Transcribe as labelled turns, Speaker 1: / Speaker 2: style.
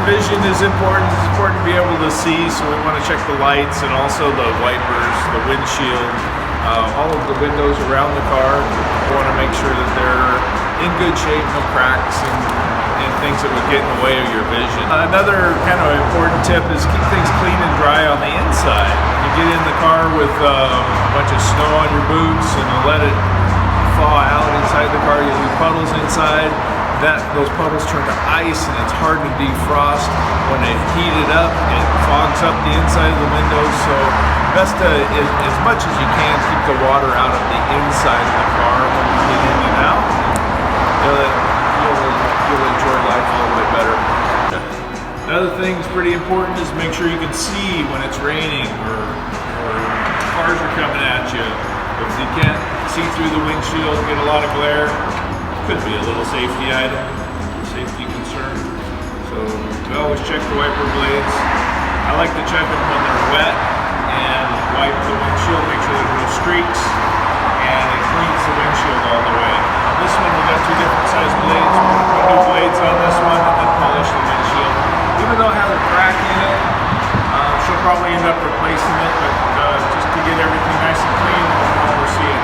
Speaker 1: vision is important. It's important to be able to see, so we want to check the lights and also the wipers, the windshield, all of the windows around the car. We want to make sure that they're in good shape, no cracks and things that would get in the way of your vision. Another kind of important tip is keep things clean and dry on the inside. You get in the car with a bunch of snow on your boots and you let it thaw out inside the car, you leave puddles inside. Those puddles turn to ice and it's hard to defrost. When they heat it up, it fogs up the inside of the windows. So best to, as much as you can, keep the water out of the inside of the car when you get in and out. You'll enjoy life a little bit better. Another thing that's pretty important is make sure you can see when it's raining or cars are coming at you. If you can't see through the windshield, get a lot of glare, could be a little safety item, safety concern. So we always check the wiper blades. I like to check them when they're wet and wipe the windshield, make sure there's no streaks, and it cleans the windshield all the way. On this one, we got two different size blades. We're going to put new blades on this one and then polish the windshield. Even though it has a crack in it, she'll probably end up replacing it, but just to get everything nice and clean, we'll oversee it.